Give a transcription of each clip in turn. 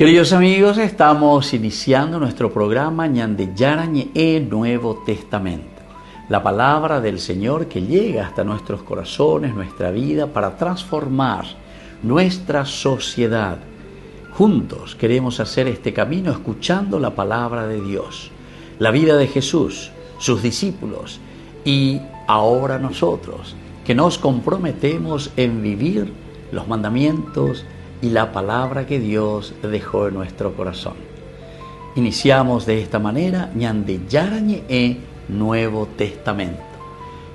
Queridos amigos, estamos iniciando nuestro programa Ñande Yarañe Nuevo Testamento. La palabra del Señor que llega hasta nuestros corazones, nuestra vida, para transformar nuestra sociedad. Juntos queremos hacer este camino escuchando la palabra de Dios, la vida de Jesús, sus discípulos y ahora nosotros, que nos comprometemos en vivir los mandamientos y la palabra que Dios dejó en nuestro corazón. Iniciamos de esta manera Ñande Yarañe Nuevo Testamento.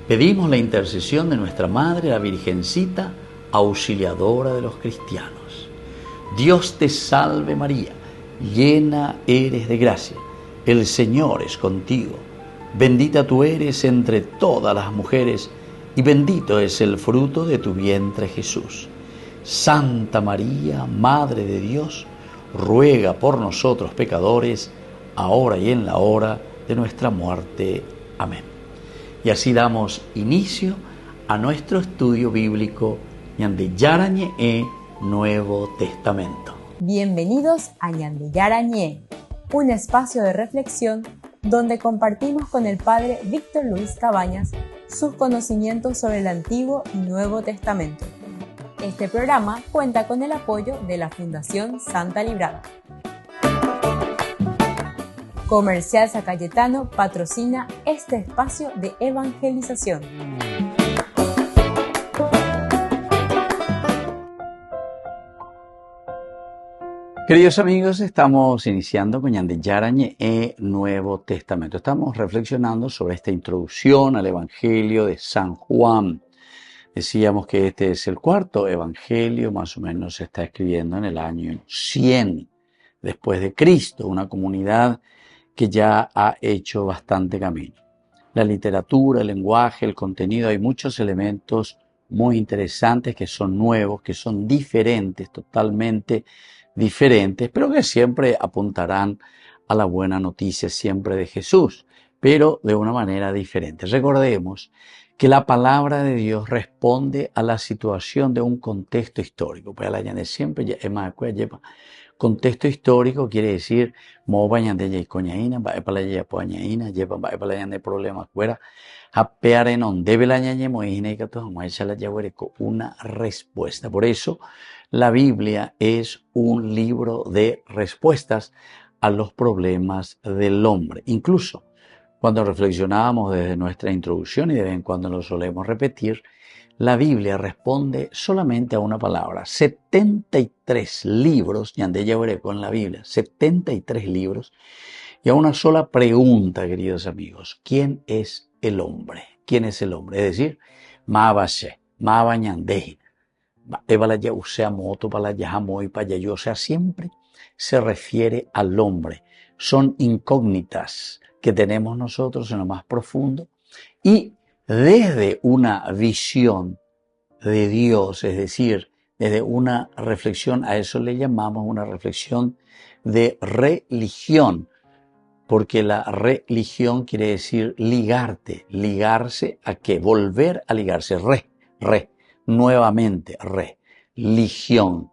Pedimos la intercesión de nuestra Madre, la Virgencita, auxiliadora de los cristianos. Dios te salve María, llena eres de gracia, el Señor es contigo. Bendita tú eres entre todas las mujeres y bendito es el fruto de tu vientre Jesús. Santa María, Madre de Dios, ruega por nosotros pecadores, ahora y en la hora de nuestra muerte. Amén. Y así damos inicio a nuestro estudio bíblico Ñande Yarañe Nuevo Testamento. Bienvenidos a Ñande Yarañe, un espacio de reflexión donde compartimos con el Padre Víctor Luis Cabañas sus conocimientos sobre el Antiguo y Nuevo Testamento. Este programa cuenta con el apoyo de la Fundación Santa Librada. Comercial San Cayetano patrocina este espacio de evangelización. Queridos amigos, estamos iniciando con Ñande Yarañe Nuevo Testamento. Estamos reflexionando sobre esta introducción al Evangelio de San Juan. Decíamos que este es el cuarto evangelio, más o menos se está escribiendo en el año 100 después de Cristo, una comunidad que ya ha hecho bastante camino. La literatura, el lenguaje, el contenido, hay muchos elementos muy interesantes que son nuevos, que son diferentes, totalmente diferentes, pero que siempre apuntarán a la buena noticia siempre de Jesús, pero de una manera diferente. Recordemos que la palabra de Dios responde a la situación de un contexto histórico. Pues la ñande siempre contexto histórico quiere decir mo bañande ya coñaína, va para la poñaína, lleva va para la ñande problemas fuera, apear en on debe la ñañe moína y que todo una respuesta. Por eso la Biblia es un libro de respuestas a los problemas del hombre. Incluso cuando reflexionábamos desde nuestra introducción, y de vez en cuando lo solemos repetir, la Biblia responde solamente a una palabra. 73 libros, ñande yahuereco en la Biblia, 73 libros, y a una sola pregunta, queridos amigos. ¿Quién es el hombre? ¿Quién es el hombre? Es decir, ma bashe, ma bañandejin, ebalaya usea moto, palaya jamoy, payayo, o sea, siempre se refiere al hombre. Son incógnitas que tenemos nosotros en lo más profundo y desde una visión de Dios, es decir, desde una reflexión, a eso le llamamos una reflexión de religión, porque la religión quiere decir ligarte, ligarse a qué, volver a ligarse, nuevamente, religión,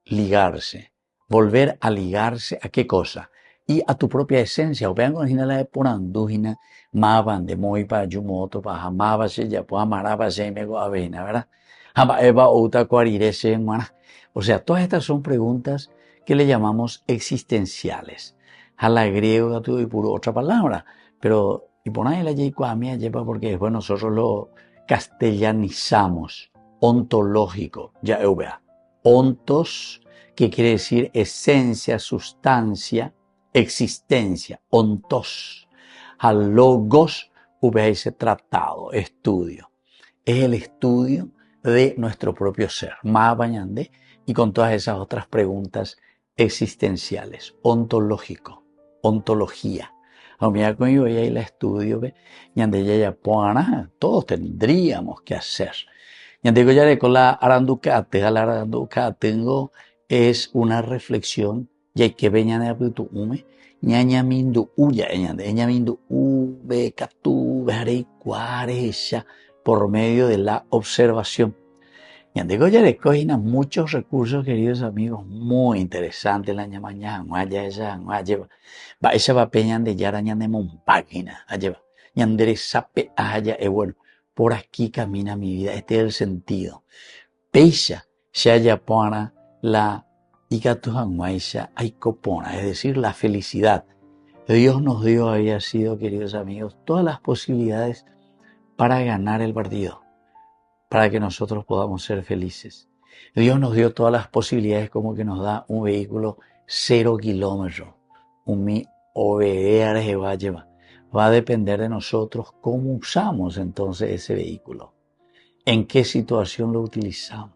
ligarse, volver a ligarse a qué cosa, y a tu propia esencia. O vean con la de porandúgina, maban de muy pa yumoto pa jamaba se ya po amaraba se me go avena, ¿verdad? Hama eva uta cuarirese mana. O sea, todas estas son preguntas que le llamamos existenciales. A la griega tuve puro otra palabra, pero y por ahí la yecuamia lleva porque después nosotros lo castellanizamos. Ontológico, ya vea. Ontos, que quiere decir esencia, sustancia, existencia, ontos. Al logos, ese tratado, estudio. Es el estudio de nuestro propio ser, más bañande, y con todas esas otras preguntas existenciales. Ontológico, ontología. Mira, con yo ahí la estudio, ñande ya todos tendríamos que hacer. Ñande ya con la aranducate, tengo es una reflexión y hay que veñan a putume ñaña mindu uya ña mindu ube catu veré cuaresha por medio de la observación. Y ande goyare cogina muchos recursos, queridos amigos, muy interesantes la mañana, guaya esa, guaya, va esa va peñan de yara ñande página, allá ñandere sape allá, bueno, por aquí camina mi vida, este es el sentido. Peisha, se haya pona la Ikatuhanguaisha Aikopona, es decir, la felicidad. Dios nos dio, había sido, queridos amigos, todas las posibilidades para ganar el partido, para que nosotros podamos ser felices. Dios nos dio todas las posibilidades como que nos da un vehículo 0 kilómetros, un va a depender de nosotros cómo usamos entonces ese vehículo, en qué situación lo utilizamos.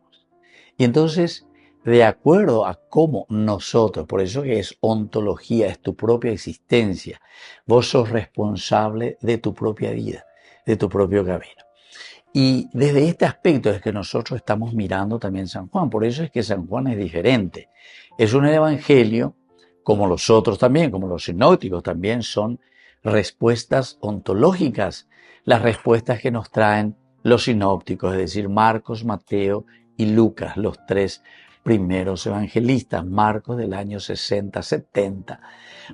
Y entonces, de acuerdo a cómo nosotros, por eso que es ontología, es tu propia existencia, vos sos responsable de tu propia vida, de tu propio camino. Y desde este aspecto es que nosotros estamos mirando también San Juan, por eso es que San Juan es diferente. Es un evangelio, como los otros también, como los sinópticos también, son respuestas ontológicas, las respuestas que nos traen los sinópticos, es decir, Marcos, Mateo y Lucas, los tres primeros evangelistas, Marcos del año 60-70,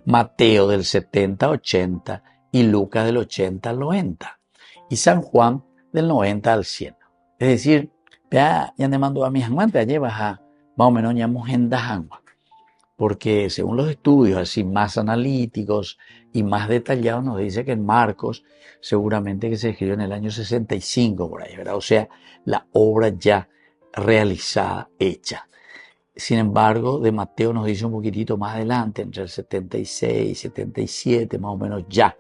Mateo del 70-80 y Lucas del 80 al 90, y San Juan del 90 al 100. Es decir, ya me mando a mis amantes, llevas a más o menos llamamos en Dajangua, porque según los estudios así más analíticos y más detallados nos dice que en Marcos seguramente que se escribió en el año 65 por ahí, ¿verdad? O sea, la obra ya realizada, hecha. Sin embargo, de Mateo nos dice un poquitito más adelante, entre el 76 y 77, más o menos ya,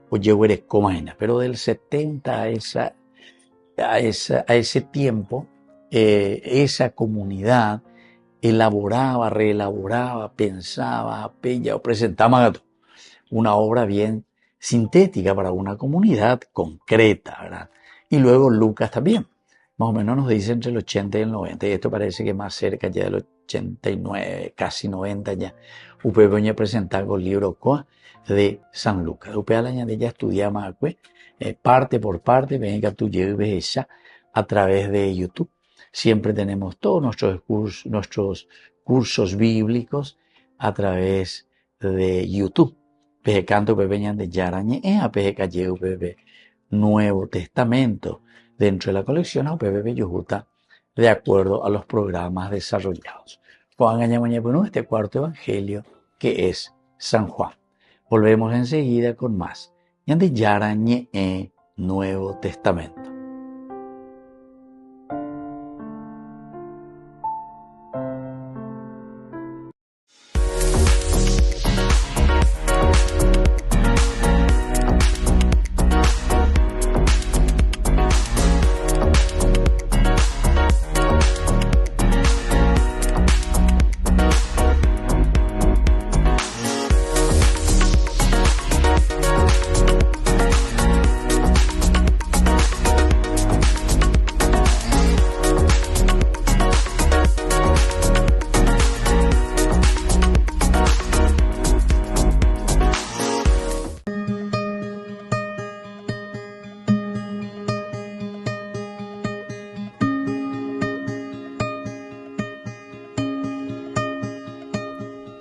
pues llegó eres comaina, pero del 70 a ese tiempo, esa comunidad elaboraba, reelaboraba, pensaba, peña o presentaba una obra bien sintética para una comunidad concreta, ¿verdad? Y luego Lucas también, más o menos nos dice entre el 80 y el 90, y esto parece que más cerca ya del 89, casi 90 ya, usted venía a presentar el libro de San Lucas. Usted a la ya estudiamos parte por parte, venga tú lleves esa a través de YouTube. Siempre tenemos todos nuestros cursos bíblicos a través de YouTube. Peje canto pepeñan de Yarañe, a peje calleu pepe Nuevo Testamento. Dentro de la colección a pepe Yujuta, de acuerdo a los programas desarrollados. Juan Añamañapunú, este cuarto evangelio que es San Juan. Volvemos enseguida con más. Ñande Yarañe, Nuevo Testamento.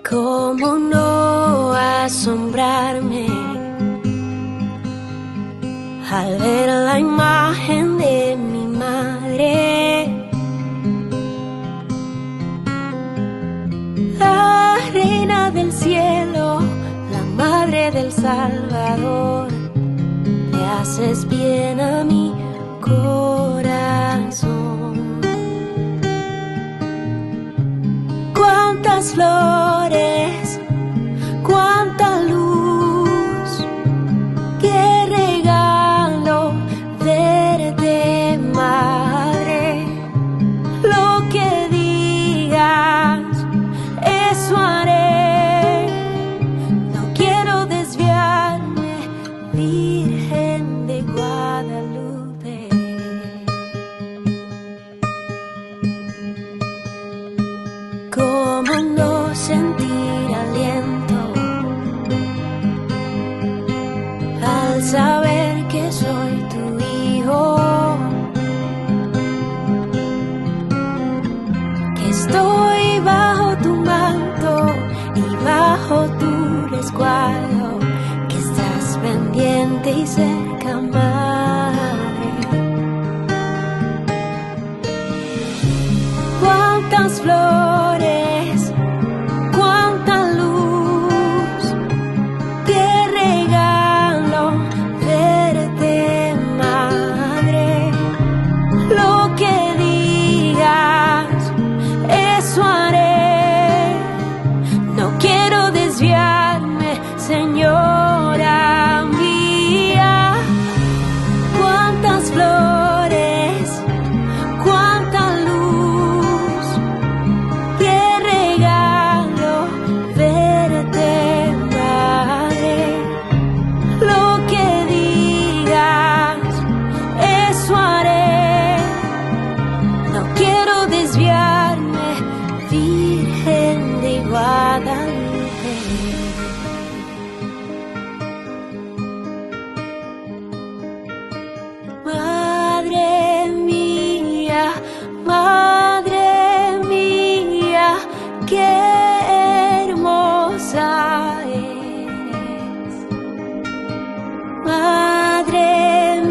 ¿Cómo no asombrarme al ver la imagen de mi madre? La reina del cielo, la madre del Salvador, le haces bien a mi corazón. Cuántas flores, cuánta luz, qué regalo verte, madre. Lo que digas, eso haré. No quiero desviarme, Virgen de Guadalupe. ¿Cómo no sentir fuerte y cerca, madre. Cuántas flores, cuánta luz, qué regalo verte, madre. Lo que digas, eso haré. No quiero desviarme, Señora mía. Cuántas flores, cuánta luz, qué regalo verte, madre. Lo que digas, eso haré. No quiero desviarme, Virgen de Guadalupe. Madre mía, qué hermosa eres. Madre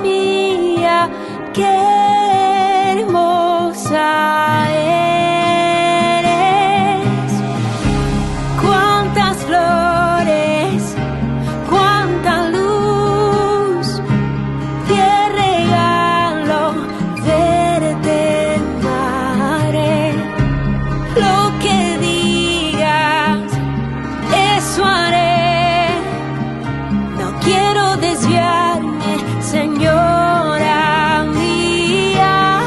mía, qué hermosa eres. Cuántas flores, cuánta luz, qué regalo verte, madre. Lo que digas, eso haré. No quiero desviarme, Señora mía.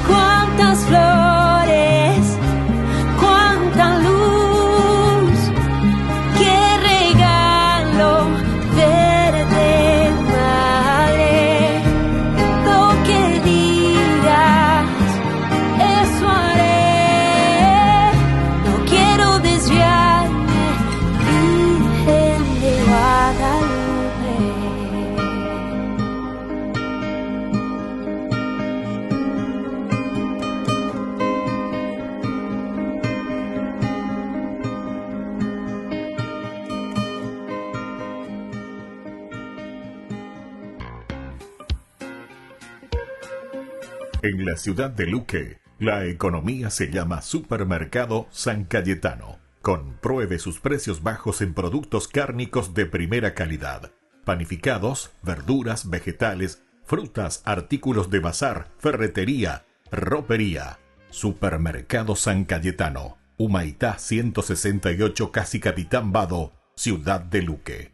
Cuántas flores, cuánta luz, qué regalo verte, madre. Lo que digas, eso haré. No quiero desviarme, Virgen de Guadalupe. En la ciudad de Luque, la economía se llama Supermercado San Cayetano. Compruebe sus precios bajos en productos cárnicos de primera calidad. Panificados, verduras, vegetales, frutas, artículos de bazar, ferretería, ropería. Supermercado San Cayetano. Humaitá 168, Casi Capitán Vado, ciudad de Luque.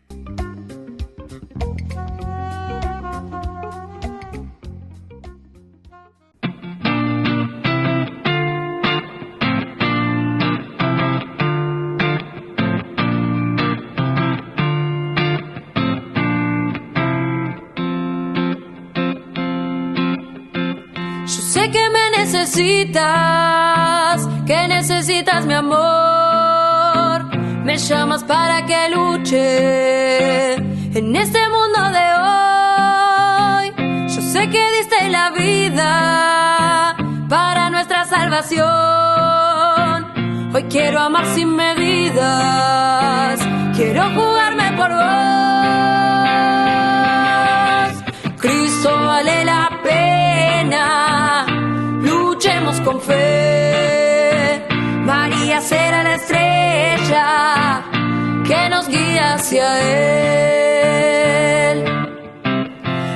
Yo sé que me necesitas mi amor. Me llamas para que luche en este mundo de hoy. Yo sé que diste la vida para nuestra salvación. Hoy quiero amar sin medidas, quiero jugarme por vos. Cristo vale la pena, luchemos con fe. María será la estrella que nos guía hacia Él.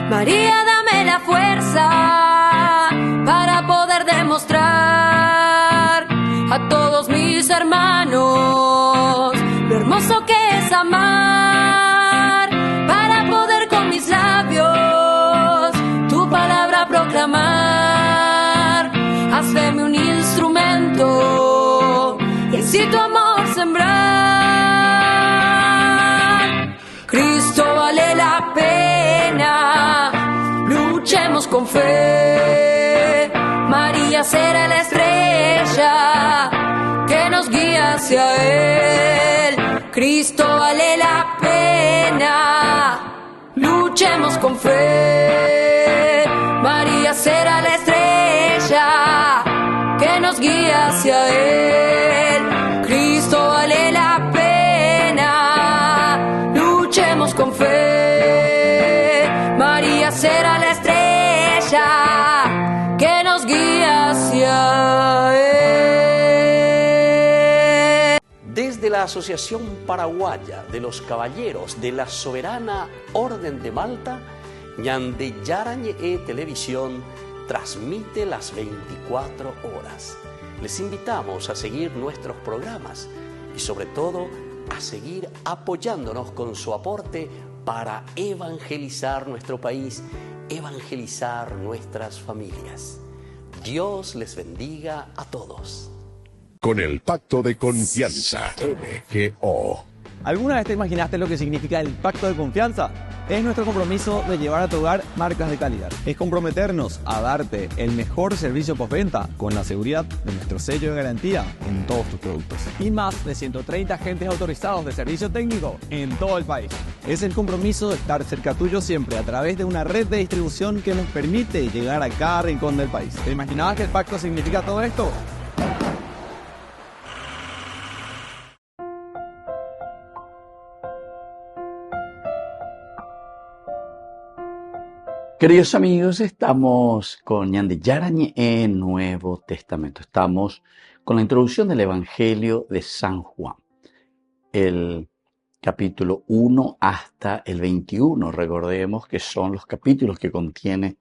María, dame la fuerza para poder demostrar a todos mis hermanos lo hermoso que es amar, para poder con mis labios tu palabra proclamar. Hazme un instrumento y así tu amor sembrar. Cristo vale la pena, luchemos con fe. María será la estrella que nos guía hacia Él. Cristo vale la pena, luchemos con fe. María será la estrella que nos guía hacia Él. Cristo vale la pena, la Asociación Paraguaya de los Caballeros de la Soberana Orden de Malta, Ñande Yarañe Televisión transmite las 24 horas. Les invitamos a seguir nuestros programas y sobre todo a seguir apoyándonos con su aporte para evangelizar nuestro país, evangelizar nuestras familias. Dios les bendiga a todos. Con el Pacto de Confianza, MGO. ¿Alguna vez te imaginaste lo que significa el Pacto de Confianza? Es nuestro compromiso de llevar a tu hogar marcas de calidad. Es comprometernos a darte el mejor servicio postventa con la seguridad de nuestro sello de garantía en todos tus productos. Y más de 130 agentes autorizados de servicio técnico en todo el país. Es el compromiso de estar cerca tuyo siempre a través de una red de distribución que nos permite llegar a cada rincón del país. ¿Te imaginabas que el pacto significa todo esto? Queridos amigos, estamos con Ñande Yarañe en Nuevo Testamento. Estamos con la introducción del Evangelio de San Juan, el capítulo 1 hasta el 21. Recordemos que son los capítulos que contiene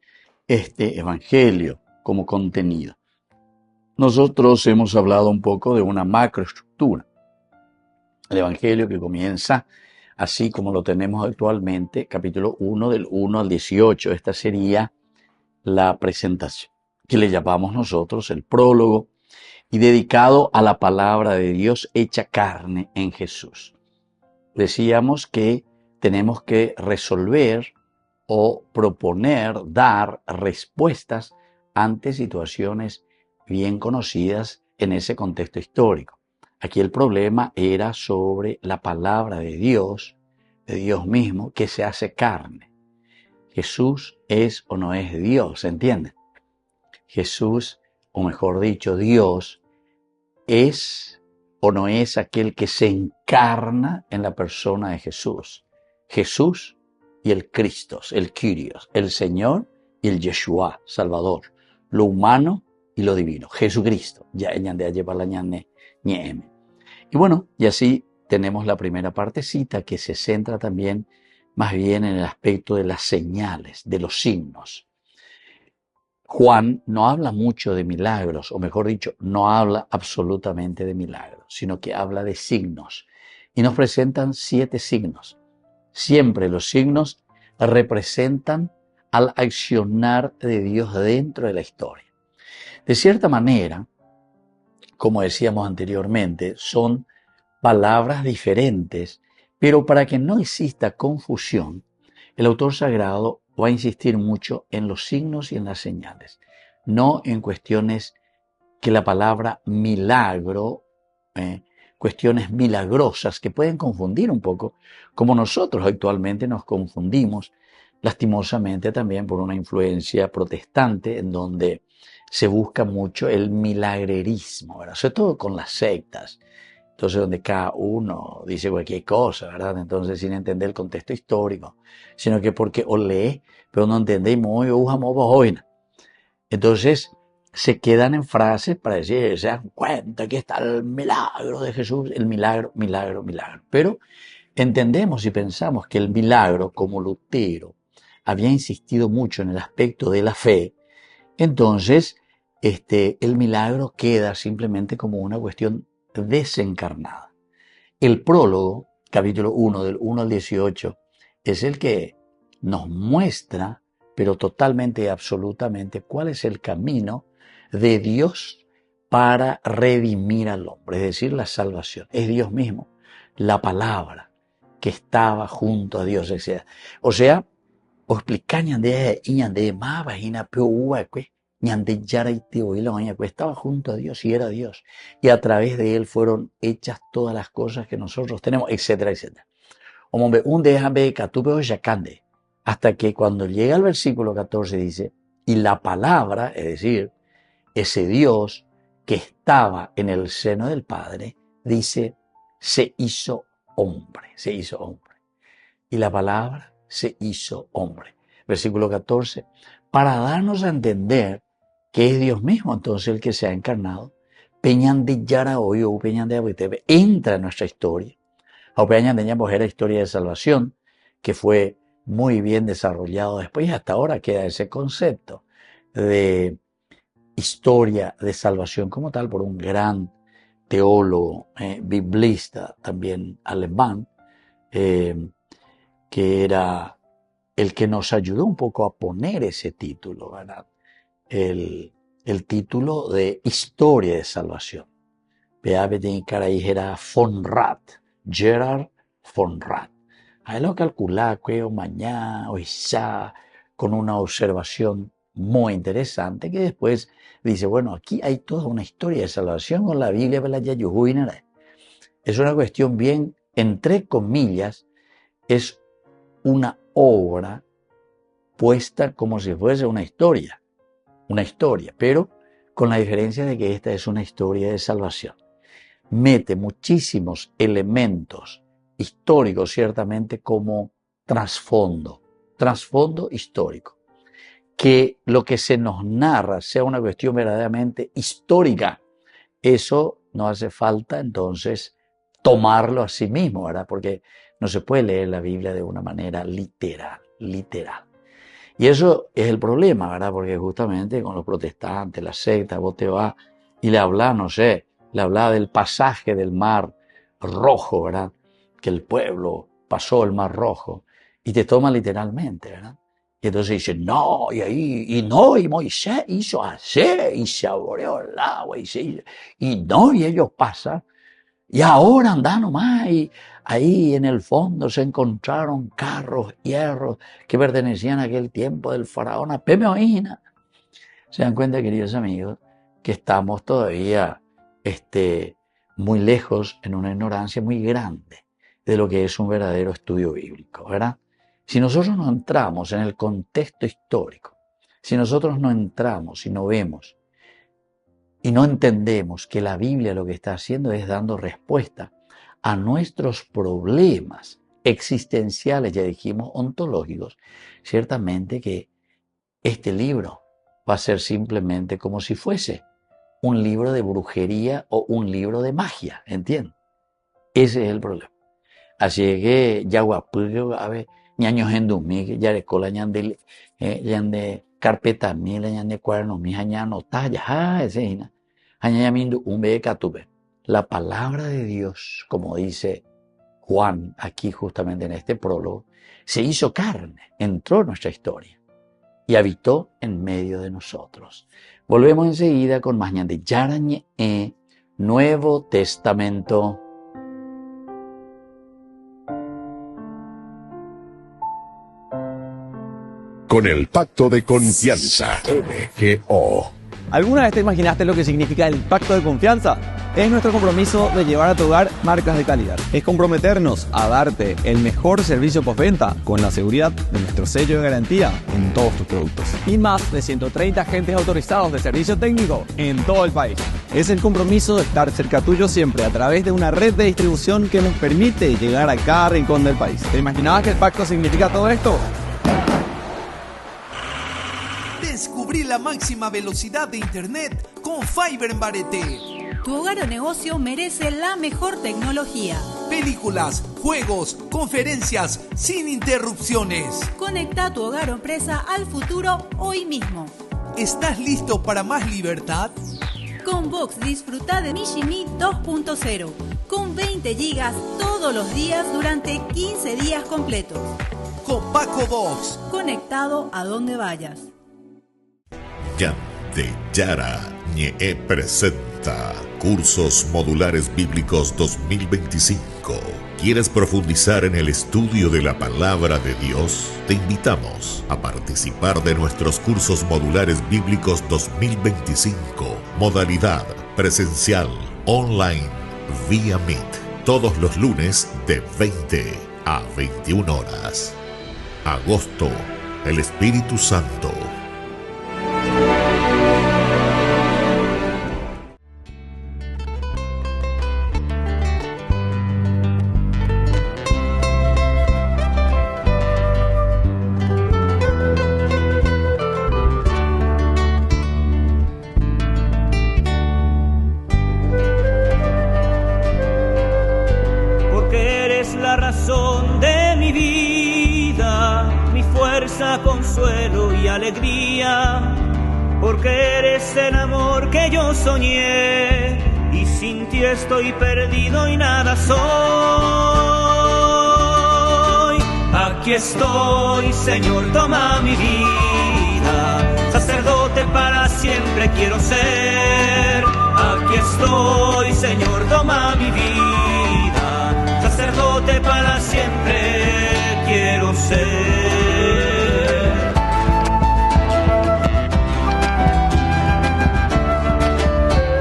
este Evangelio como contenido. Nosotros hemos hablado un poco de una macroestructura. El Evangelio que comienza así como lo tenemos actualmente, capítulo 1 del 1 al 18. Esta sería la presentación, que le llamamos nosotros el prólogo, y dedicado a la palabra de Dios hecha carne en Jesús. Decíamos que tenemos que resolver o proponer, dar respuestas ante situaciones bien conocidas en ese contexto histórico. Aquí el problema era sobre la palabra de Dios mismo, que se hace carne. Jesús es o no es Dios, ¿entienden? Jesús, o mejor dicho, Dios, es o no es aquel que se encarna en la persona de Jesús. Jesús y el Cristo, el Kyrios, el Señor y el Yeshua, Salvador, lo humano y lo divino, Jesucristo. Ya ñande lleva la ñane ñeme. Y bueno, y así tenemos la primera partecita que se centra también más bien en el aspecto de las señales, de los signos. Juan no habla mucho de milagros, o mejor dicho, no habla absolutamente de milagros, sino que habla de signos. Y nos presentan 7 signos. Siempre los signos representan al accionar de Dios dentro de la historia. De cierta manera, como decíamos anteriormente, son palabras diferentes, pero para que no exista confusión, el autor sagrado va a insistir mucho en los signos y en las señales, no en cuestiones que la palabra milagro, cuestiones milagrosas que pueden confundir un poco, como nosotros actualmente nos confundimos, lastimosamente también por una influencia protestante en donde se busca mucho el milagrerismo, ¿verdad? Sobre todo con las sectas. Entonces, donde cada uno dice cualquier cosa, ¿verdad? Entonces, sin entender el contexto histórico, sino que porque o lee, pero no entendemos hoy. Entonces, se quedan en frases para decir, se dan cuenta que está el milagro de Jesús, el milagro. Pero entendemos y pensamos que el milagro, como Lutero había insistido mucho en el aspecto de la fe, entonces el milagro queda simplemente como una cuestión desencarnada. El prólogo, capítulo 1, del 1 al 18, es el que nos muestra, pero totalmente y absolutamente, cuál es el camino de Dios para redimir al hombre, es decir, la salvación. Es Dios mismo, la palabra que estaba junto a Dios. O sea, os explican de más vagina ñande estaba junto a Dios y era Dios. Y a través de él fueron hechas todas las cosas que nosotros tenemos, etcétera, etcétera. Hasta que cuando llega al versículo 14 dice, y la palabra, es decir, ese Dios que estaba en el seno del Padre, dice, se hizo hombre. Y la palabra se hizo hombre. Versículo 14, para darnos a entender que es Dios mismo entonces el que se ha encarnado, Peñan de Yara hoy o Peñan de Abitebe entra en nuestra historia. O Peñan de Ñamos era historia de salvación, que fue muy bien desarrollado después y hasta ahora queda ese concepto de historia de salvación como tal por un gran teólogo, biblista, también alemán, que era el que nos ayudó un poco a poner ese título, ¿verdad? El título de historia de salvación. Era von Rath, Gerhard von Rath. Ahí lo calculaba que mañana o ya con una observación muy interesante que después dice, bueno, aquí hay toda una historia de salvación con la Biblia. Es una cuestión bien, entre comillas, es una obra puesta como si fuese una historia, pero con la diferencia de que esta es una historia de salvación. Mete muchísimos elementos históricos, ciertamente, como trasfondo histórico. Que lo que se nos narra sea una cuestión verdaderamente histórica, eso no hace falta entonces tomarlo a sí mismo, ¿verdad? Porque no se puede leer la Biblia de una manera literal. Y eso es el problema, ¿verdad? Porque justamente con los protestantes, la secta, vos te vas y le hablas, le hablas del pasaje del Mar Rojo, ¿verdad? Que el pueblo pasó el Mar Rojo y te toma literalmente, ¿verdad? Y entonces dicen, no, y Moisés hizo así, y se abrió el agua, y ellos pasan, y ahora andan nomás, y ahí en el fondo se encontraron carros, hierros, que pertenecían a aquel tiempo del faraón a Pemeoína. Se dan cuenta, queridos amigos, que estamos todavía muy lejos, en una ignorancia muy grande, de lo que es un verdadero estudio bíblico, ¿verdad? Si nosotros no entramos en el contexto histórico, si nosotros no entramos y no vemos y no entendemos que la Biblia lo que está haciendo es dando respuesta a nuestros problemas existenciales, ya dijimos, ontológicos, ciertamente que este libro va a ser simplemente como si fuese un libro de brujería o un libro de magia, ¿entienden? Ese es el problema. Así que ya guapullo, a ver, ñaño hendumí, ya de cola, ñande carpeta mil, ñande cuaderno mi, ñano talla, ese añadiendo un becatube. La palabra de Dios, como dice Juan aquí justamente en este prólogo, se hizo carne, entró en nuestra historia y habitó en medio de nosotros. Volvemos enseguida con más ñande Yarañe, Nuevo Testamento. Con el pacto de confianza, MGO. ¿Alguna vez te imaginaste lo que significa el pacto de confianza? Es nuestro compromiso de llevar a tu hogar marcas de calidad. Es comprometernos a darte el mejor servicio postventa con la seguridad de nuestro sello de garantía en todos tus productos. Y más de 130 agentes autorizados de servicio técnico en todo el país. Es el compromiso de estar cerca tuyo siempre a través de una red de distribución que nos permite llegar a cada rincón del país. ¿Te imaginabas que el pacto significa todo esto? Descubrí la máxima velocidad de internet con Fiber en Barete. Tu hogar o negocio merece la mejor tecnología. Películas, juegos, conferencias, sin interrupciones. Conecta tu hogar o empresa al futuro hoy mismo. ¿Estás listo para más libertad? Con Vox disfruta de Mishimi 2.0 con 20 gigas todos los días durante 15 días completos. Con Paco Vox. Conectado a donde vayas. Ñande Yarañe presenta Cursos Modulares Bíblicos 2025. ¿Quieres profundizar en el estudio de la Palabra de Dios? Te invitamos a participar de nuestros Cursos Modulares Bíblicos 2025. Modalidad presencial, online, vía Meet. Todos los lunes de 20 a 21 horas. Agosto, el Espíritu Santo. la razón de mi vida, mi fuerza, consuelo y alegría, porque eres el amor que yo soñé, y sin ti estoy perdido y nada soy. Aquí estoy, Señor, toma mi vida, sacerdote para siempre quiero ser. Aquí estoy, Señor, toma mi vida, sacerdote para siempre quiero ser.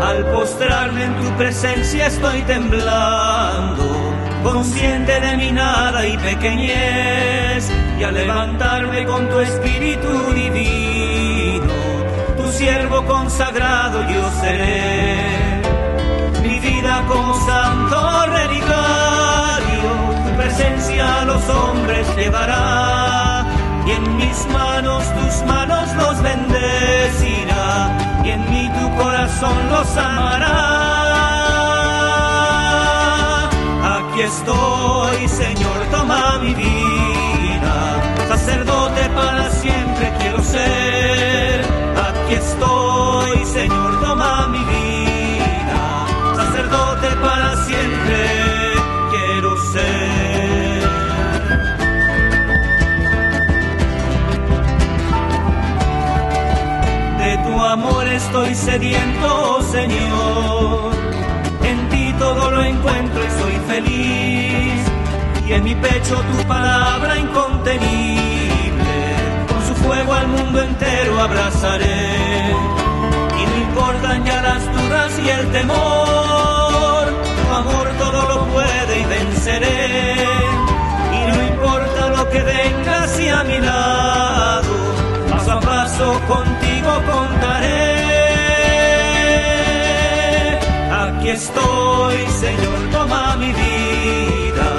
Al postrarme en tu presencia estoy temblando, consciente de mi nada y pequeñez, y al levantarme con tu espíritu divino, tu siervo consagrado yo seré. Mi vida como santo relicario, tu presencia a los hombres llevará, y en mis manos tus manos los bendecirá, y en mí tu corazón los amará. Aquí estoy, Señor, toma mi vida, sacerdote para siempre quiero ser. Aquí estoy, Señor, toma mi vida, sacerdote para siempre quiero ser. De tu amor estoy sediento, Señor, en ti todo lo encuentro y soy feliz, y en mi pecho tu palabra incontenible, con su fuego al mundo entero abrazaré, y no importan ya las dudas y el temor, tu amor todo lo puede y venceré, y no importa lo que venga hacia mi lado, paso a paso contigo contaré. Aquí estoy, Señor, toma mi vida,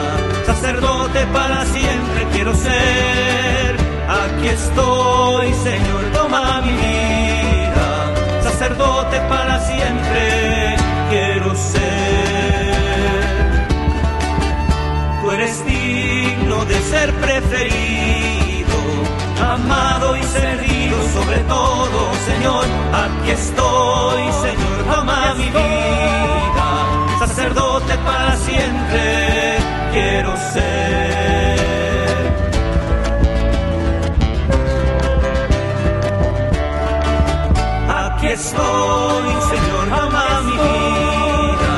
sacerdote para siempre quiero ser. Aquí estoy, Señor, toma mi vida, sacerdote para siempre quiero ser. Tú eres digno de ser preferido, amado y servido sobre todo, Señor. Aquí estoy, Señor, toma mi vida, sacerdote para siempre quiero ser. Aquí estoy, Señor, toma mi vida,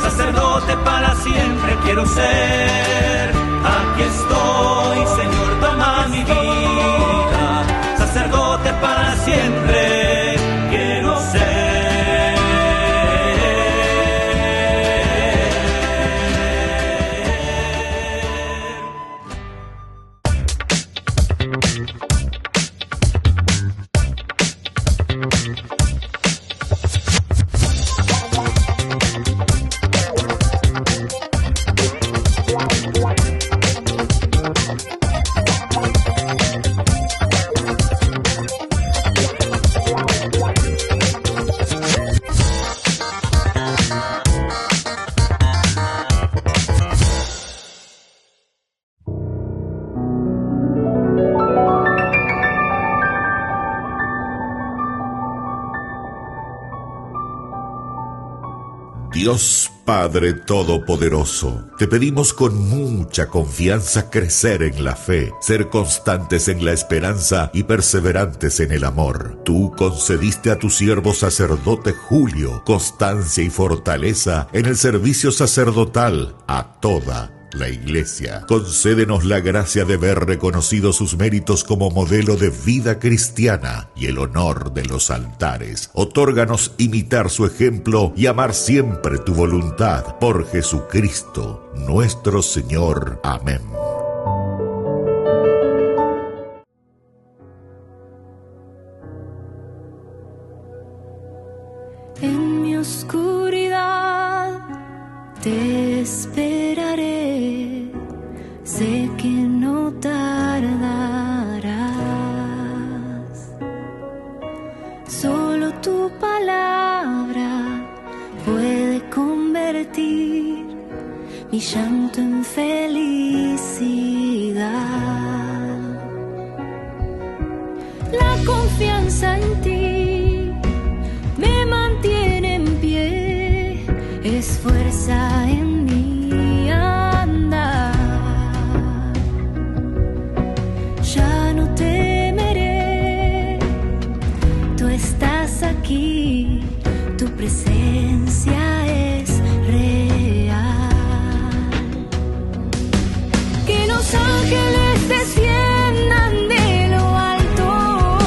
sacerdote para siempre quiero ser. Aquí estoy, Señor, toma mi vida, sacerdote para siempre quiero ser. Dios Padre Todopoderoso, te pedimos con mucha confianza crecer en la fe, ser constantes en la esperanza y perseverantes en el amor. Tú concediste a tu siervo sacerdote Julio constancia y fortaleza en el servicio sacerdotal a toda la Iglesia. Concédenos la gracia de ver reconocidos sus méritos como modelo de vida cristiana y el honor de los altares. Otórganos imitar su ejemplo y amar siempre tu voluntad. Por Jesucristo, nuestro Señor. Amén. En mi oscuridad te esperaré, sé que no tardarás. Solo tu palabra puede convertir mi llanto en felicidad. La confianza en ti me mantiene en pie, es fuerza en mi andar. Ya no temeré, tú estás aquí, tu presencia es real. Que los ángeles desciendan de lo alto,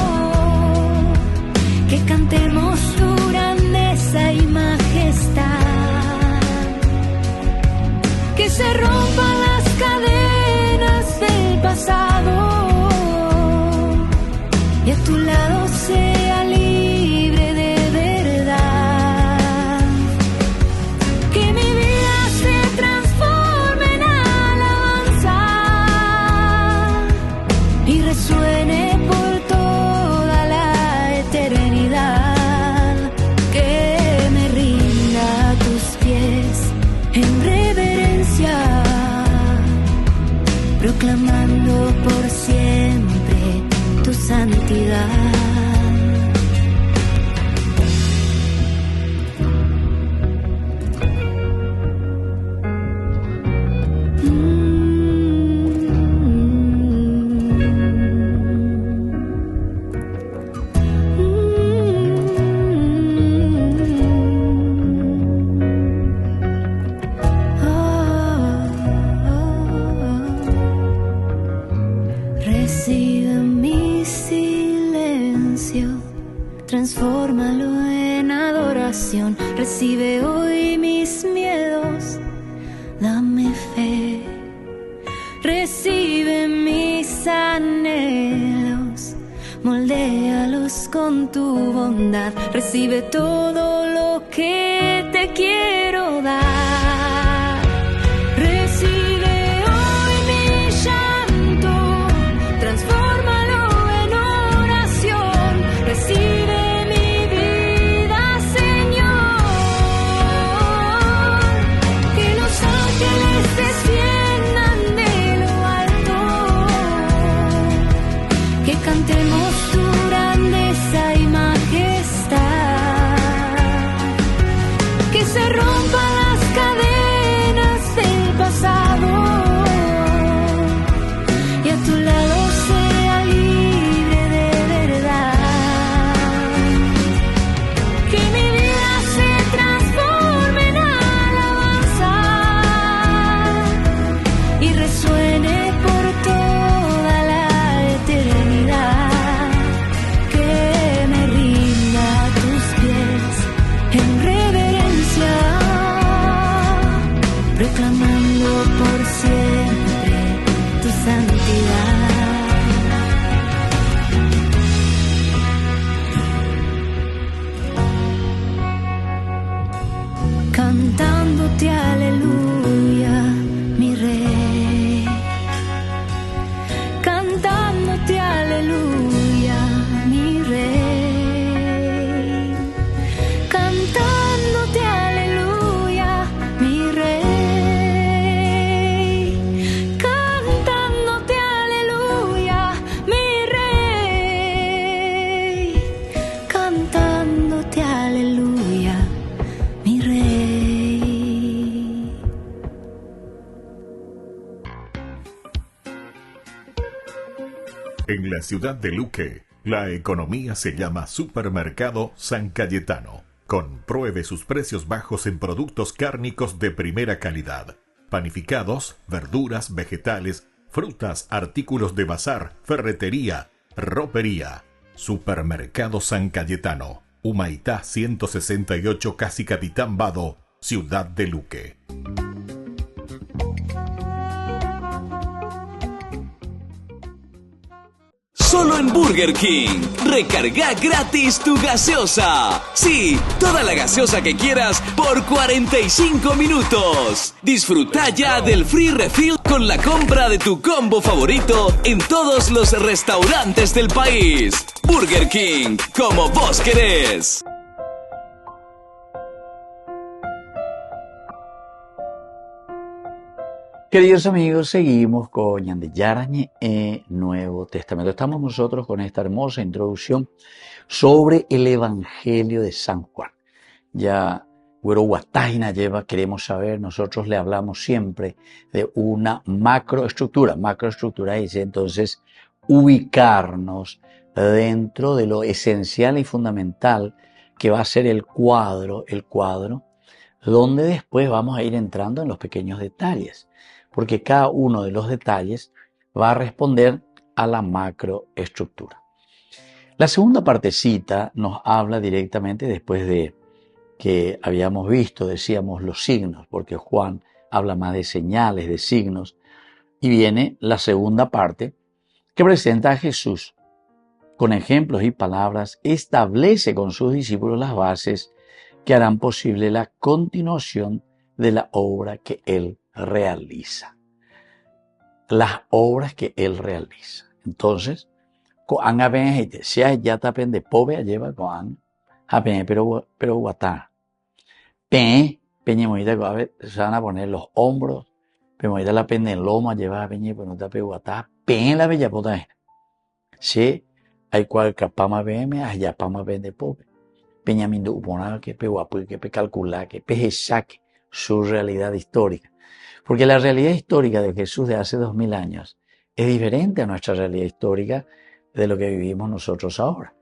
que cantemos tu grandeza y majestad, que se rompan las cadenas del pasado y a tu lado sea libre de verdad. Que mi vida se transforme en alabanza y resuene por toda la eternidad. Que me rinda a tus pies en reverencia, proclamando por siempre tu santidad. Recibe mi silencio, transfórmalo en adoración. Recibe hoy mis miedos, dame fe. Recibe mis anhelos, moldéalos con tu bondad. Recibe todo lo que te quiero dar. Recibe hoy mi llanto, transfórmalo en oración. Recibe mi vida, Señor. Que los ángeles desciendan de lo alto, que cantemos tu grandeza y majestad, que se rompan las cadenas del pasado y a tu lado sea libre de verdad. Que mi vida se transforme en alabanza y resuene por toda la eternidad. Que me rinda a tus pies en reverencia, proclamando por siempre tu santidad. Cantándote aleluya, mi rey. Cantándote aleluya, mi rey. Cantándote aleluya, mi rey. Cantándote aleluya, mi rey. Cantándote aleluya, mi rey. En la ciudad de Luque, la economía se llama Supermercado San Cayetano. Compruebe sus precios bajos en productos cárnicos de primera calidad. Panificados, verduras, vegetales, frutas, artículos de bazar, ferretería, ropería. Supermercado San Cayetano. Humaitá 168, Casi Capitán Vado, ciudad de Luque. Solo en Burger King. Recarga gratis tu gaseosa. Sí, toda la gaseosa que quieras por 45 minutos. Disfruta ya del free refill con la compra de tu combo favorito en todos los restaurantes del país. Burger King, como vos querés. Queridos amigos, seguimos con Ñande Yarañe Nuevo Testamento. Estamos nosotros con esta hermosa introducción sobre el Evangelio de San Juan. Ya, Güero Guatágina lleva, queremos saber, nosotros le hablamos siempre de una macroestructura. Macroestructura dice entonces ubicarnos dentro de lo esencial y fundamental que va a ser el cuadro, donde después vamos a ir entrando en los pequeños detalles, porque cada uno de los detalles va a responder a la macroestructura. La segunda partecita nos habla directamente después de que habíamos visto, decíamos, los signos, porque Juan habla más de señales, de signos, y viene la segunda parte que presenta a Jesús. Con ejemplos y palabras, establece con sus discípulos las bases que harán posible la continuación de la obra que Él realiza. Las obras que Él realiza. Entonces, koan aben si hay ya tapen de pobre lleva koan aben pero guatá. Peñemoita se van a poner los hombros, peñemoita la pen en loma lleva peñe pero no tape guatá. Pen la bella pota. Si hay cual capama bm allá pama ben de pobre. Peñamindo upona que pe guapu que pe calcula que pe saque su realidad histórica. Porque la realidad histórica de Jesús de hace 2000 años es diferente a nuestra realidad histórica de lo que vivimos nosotros ahora.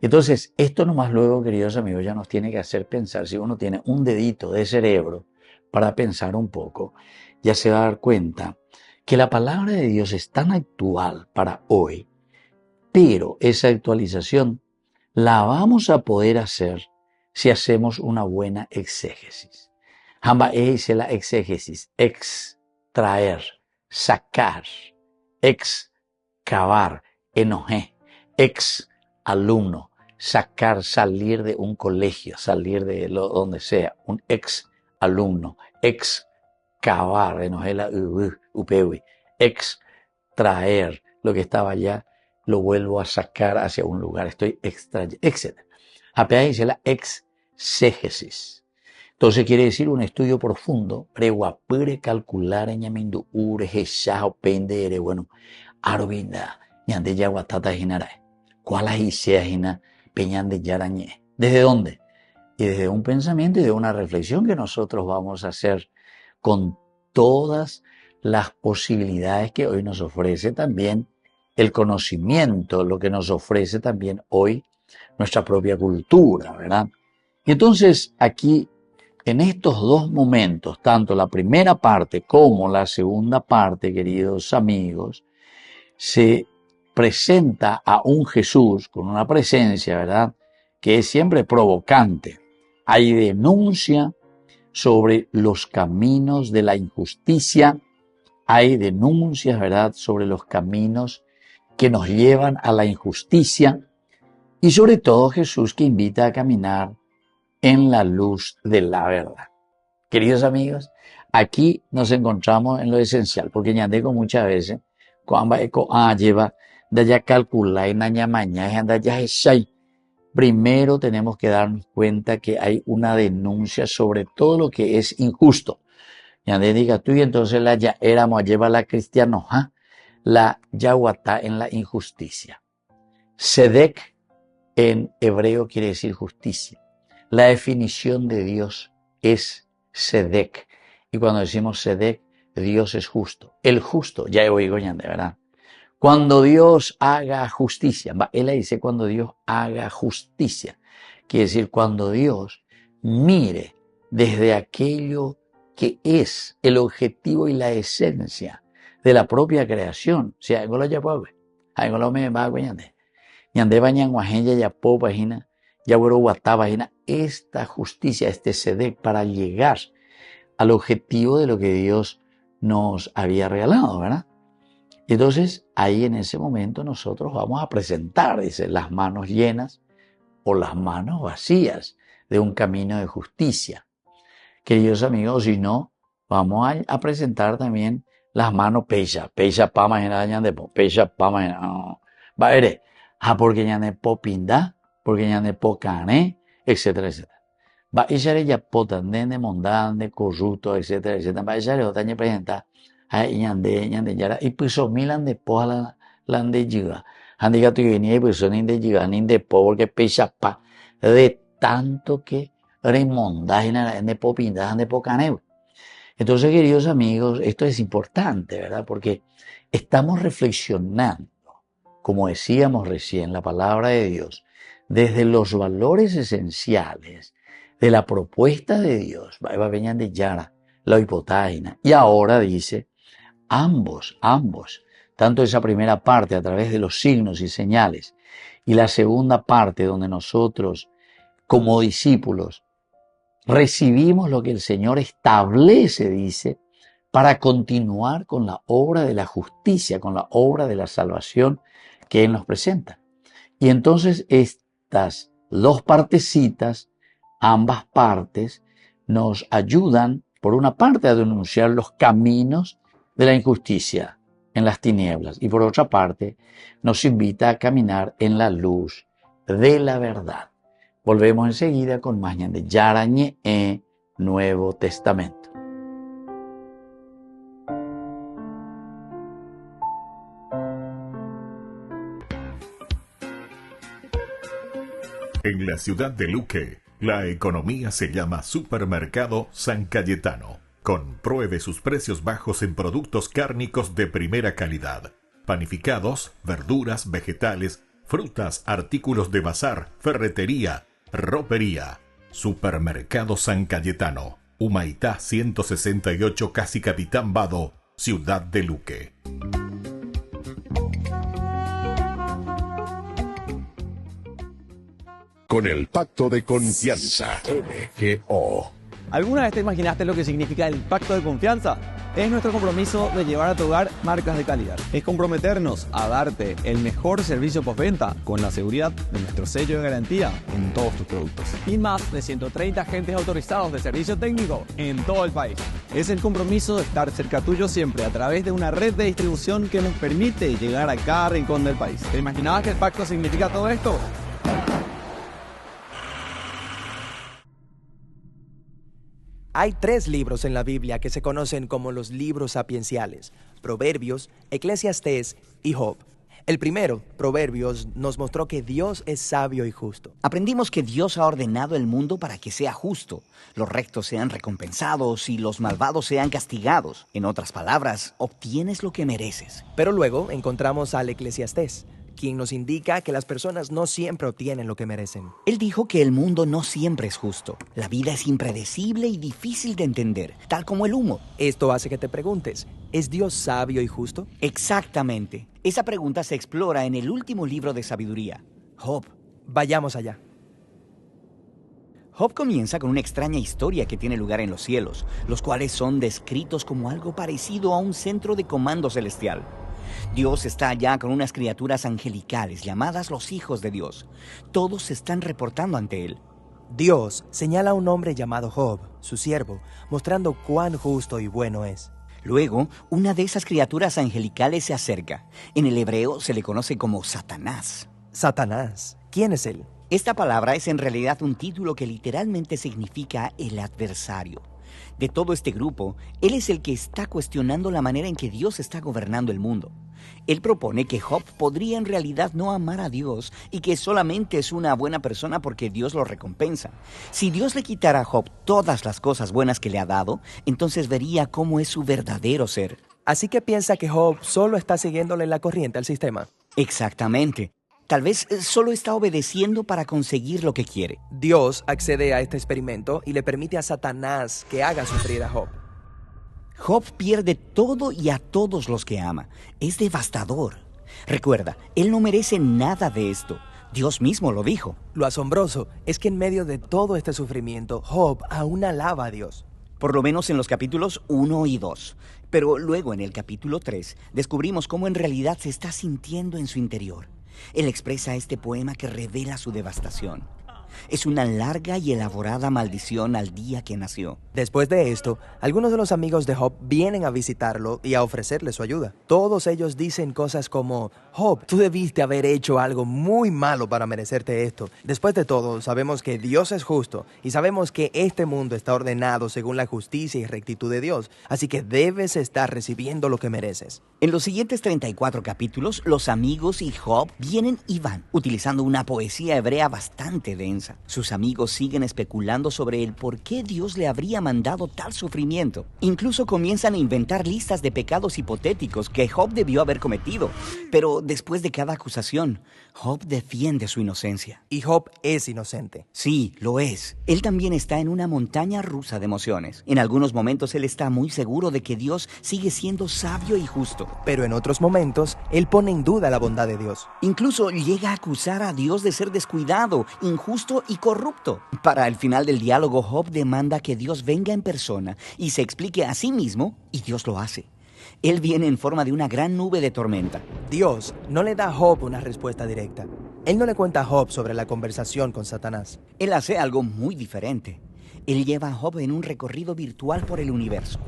Entonces, esto nomás luego, queridos amigos, ya nos tiene que hacer pensar. Si uno tiene un dedito de cerebro para pensar un poco, ya se va a dar cuenta que la palabra de Dios es tan actual para hoy, pero esa actualización la vamos a poder hacer si hacemos una buena exégesis. Hamba es la exégesis, extraer, sacar, excavar, enoje, alumno, sacar, salir de un colegio, salir de donde sea, un alumno, excavar, enoje la upewi, extraer lo que estaba allá, lo vuelvo a sacar hacia un lugar, estoy extrayendo, etc. Apea dice la exégesis. Entonces quiere decir un estudio profundo, preguapure calcular en yamindu ure heshao pendere, bueno, arbinda, ñande yaguatata jinarae, cuál ajisea jina peñande yarañe. ¿Desde dónde? Y desde un pensamiento y de una reflexión que nosotros vamos a hacer con todas las posibilidades que hoy nos ofrece también el conocimiento, lo que nos ofrece también hoy nuestra propia cultura, ¿verdad? Y entonces aquí, en estos dos momentos, tanto la primera parte como la segunda parte, queridos amigos, se presenta a un Jesús con una presencia, ¿verdad?, que es siempre provocante. Hay denuncia sobre los caminos de la injusticia, hay denuncias, ¿verdad?, sobre los caminos que nos llevan a la injusticia y sobre todo Jesús que invita a caminar en la luz de la verdad. Queridos amigos, aquí nos encontramos en lo esencial, porque ñandeco muchas veces, cuando lleva, de ya calcular y naña mañana, anda ya es primero tenemos que darnos cuenta que hay una denuncia sobre todo lo que es injusto. Ñande diga tú y entonces la ya éramos lleva la cristianoja, la yaguatá en la injusticia. Sedek en hebreo quiere decir justicia. La definición de Dios es Sedek. Y cuando decimos Sedek, Dios es justo. El justo, ya he oído de verdad. Cuando Dios haga justicia, él dice cuando Dios haga justicia. Quiere decir cuando Dios mire desde aquello que es el objetivo y la esencia de la propia creación. O sea, esta justicia, este sedek, para llegar al objetivo de lo que Dios nos había regalado, ¿verdad? Entonces, ahí en ese momento nosotros vamos a presentar, dice, las manos llenas o las manos vacías de un camino de justicia. Queridos amigos, si no, vamos a presentar también las manos pecha pama en pecha pama en va a ver, porque ya ne po pinda, porque ya ne po cane, etcétera, etcétera. Va ella ya pota nene mondande corrupto etcétera etcétera. Va ella le otañe presenta a ñande yara y puso milan de pola la de llega. Andi gato y venía y puso ni de llega ni de po porque pesa pa de tanto que remondaje de popinda de pocaneo. Entonces, queridos amigos, esto es importante, ¿verdad? Porque estamos reflexionando, como decíamos recién, la palabra de Dios, desde los valores esenciales de la propuesta de Dios, va venían de Yara, la hipotaina, y ahora dice, ambos, tanto esa primera parte a través de los signos y señales, y la segunda parte donde nosotros, como discípulos, recibimos lo que el Señor establece, dice, para continuar con la obra de la justicia, con la obra de la salvación que Él nos presenta. Y entonces estas dos partecitas, ambas partes, nos ayudan, por una parte, a denunciar los caminos de la injusticia en las tinieblas y por otra parte, nos invita a caminar en la luz de la verdad. Volvemos enseguida con más de Yarañe Nuevo Testamento. En la ciudad de Luque, la economía se llama Supermercado San Cayetano. Compruebe sus precios bajos en productos cárnicos de primera calidad. Panificados, verduras, vegetales, frutas, artículos de bazar, ferretería, ropería. Supermercado San Cayetano. Humaitá 168, Casi Capitán Vado, ciudad de Luque. Con el pacto de confianza. MGO. ¿Alguna vez te imaginaste lo que significa el pacto de confianza? Es nuestro compromiso de llevar a tu hogar marcas de calidad. Es comprometernos a darte el mejor servicio postventa con la seguridad de nuestro sello de garantía en todos tus productos. Y más de 130 agentes autorizados de servicio técnico en todo el país. Es el compromiso de estar cerca tuyo siempre a través de una red de distribución que nos permite llegar a cada rincón del país. ¿Te imaginabas que el pacto significa todo esto? Hay 3 libros en la Biblia que se conocen como los libros sapienciales: Proverbios, Eclesiastés y Job. El primero, Proverbios, nos mostró que Dios es sabio y justo. Aprendimos que Dios ha ordenado el mundo para que sea justo, los rectos sean recompensados y los malvados sean castigados. En otras palabras, obtienes lo que mereces. Pero luego encontramos al Eclesiastés, quien nos indica que las personas no siempre obtienen lo que merecen. Él dijo que el mundo no siempre es justo. La vida es impredecible y difícil de entender, tal como el humo. Esto hace que te preguntes, ¿es Dios sabio y justo? Exactamente. Esa pregunta se explora en el último libro de sabiduría, Job. Vayamos allá. Job comienza con una extraña historia que tiene lugar en los cielos, los cuales son descritos como algo parecido a un centro de comando celestial. Dios está allá con unas criaturas angelicales llamadas los hijos de Dios. Todos se están reportando ante él. Dios señala a un hombre llamado Job, su siervo, mostrando cuán justo y bueno es. Luego, una de esas criaturas angelicales se acerca. En el hebreo se le conoce como Satanás. ¿Satanás? ¿Quién es él? Esta palabra es en realidad un título que literalmente significa el adversario. De todo este grupo, él es el que está cuestionando la manera en que Dios está gobernando el mundo. Él propone que Job podría en realidad no amar a Dios y que solamente es una buena persona porque Dios lo recompensa. Si Dios le quitara a Job todas las cosas buenas que le ha dado, entonces vería cómo es su verdadero ser. Así que piensa que Job solo está siguiéndole la corriente al sistema. Exactamente. Tal vez solo está obedeciendo para conseguir lo que quiere. Dios accede a este experimento y le permite a Satanás que haga sufrir a Job. Job pierde todo y a todos los que ama. Es devastador. Recuerda, él no merece nada de esto. Dios mismo lo dijo. Lo asombroso es que en medio de todo este sufrimiento, Job aún alaba a Dios. Por lo menos en los capítulos 1 y 2. Pero luego en el capítulo 3 descubrimos cómo en realidad se está sintiendo en su interior. Él expresa este poema que revela su devastación. Es una larga y elaborada maldición al día que nació. Después de esto, algunos de los amigos de Job vienen a visitarlo y a ofrecerle su ayuda. Todos ellos dicen cosas como: Job, tú debiste haber hecho algo muy malo para merecerte esto. Después de todo, sabemos que Dios es justo y sabemos que este mundo está ordenado según la justicia y rectitud de Dios, así que debes estar recibiendo lo que mereces. En los siguientes 34 capítulos, los amigos y Job vienen y van, utilizando una poesía hebrea bastante densa. Sus amigos siguen especulando sobre el por qué Dios le habría mandado tal sufrimiento. Incluso comienzan a inventar listas de pecados hipotéticos que Job debió haber cometido. Pero después de cada acusación, Job defiende su inocencia. Y Job es inocente. Sí, lo es. Él también está en una montaña rusa de emociones. En algunos momentos él está muy seguro de que Dios sigue siendo sabio y justo. Pero en otros momentos, él pone en duda la bondad de Dios. Incluso llega a acusar a Dios de ser descuidado, injusto y corrupto. Para el final del diálogo, Job demanda que Dios venga en persona y se explique a sí mismo, y Dios lo hace. Él viene en forma de una gran nube de tormenta. Dios no le da a Job una respuesta directa. Él no le cuenta a Job sobre la conversación con Satanás. Él hace algo muy diferente. Él lleva a Job en un recorrido virtual por el universo.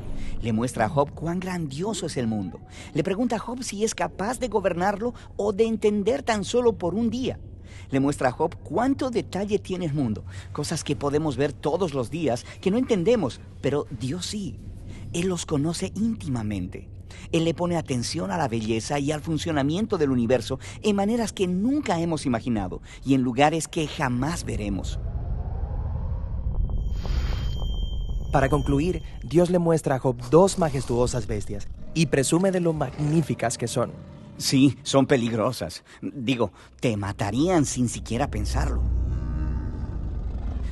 Le muestra a Job cuán grandioso es el mundo. Le pregunta a Job si es capaz de gobernarlo o de entender tan solo por un día. Le muestra a Job cuánto detalle tiene el mundo, cosas que podemos ver todos los días, que no entendemos, pero Dios sí. Él los conoce íntimamente. Él le pone atención a la belleza y al funcionamiento del universo en maneras que nunca hemos imaginado y en lugares que jamás veremos. Para concluir, Dios le muestra a Job dos majestuosas bestias y presume de lo magníficas que son. Sí, son peligrosas. Digo, te matarían sin siquiera pensarlo.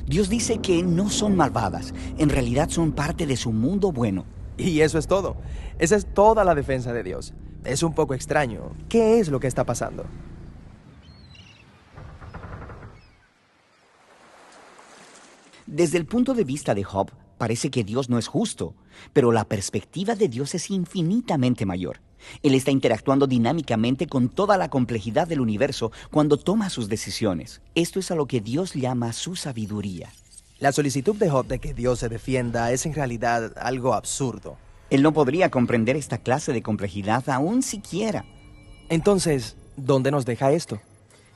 Dios dice que no son malvadas, en realidad son parte de su mundo bueno. Y eso es todo. Esa es toda la defensa de Dios. Es un poco extraño. ¿Qué es lo que está pasando? Desde el punto de vista de Job, parece que Dios no es justo, pero la perspectiva de Dios es infinitamente mayor. Él está interactuando dinámicamente con toda la complejidad del universo cuando toma sus decisiones. Esto es a lo que Dios llama su sabiduría. La solicitud de Job de que Dios se defienda es en realidad algo absurdo. Él no podría comprender esta clase de complejidad aún siquiera. Entonces, ¿dónde nos deja esto?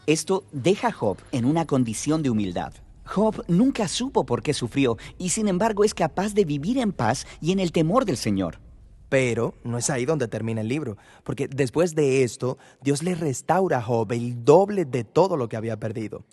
Esto deja a Job en una condición de humildad. Job nunca supo por qué sufrió y sin embargo es capaz de vivir en paz y en el temor del Señor. Pero no es ahí donde termina el libro, porque después de esto, Dios le restaura a Job el doble de todo lo que había perdido.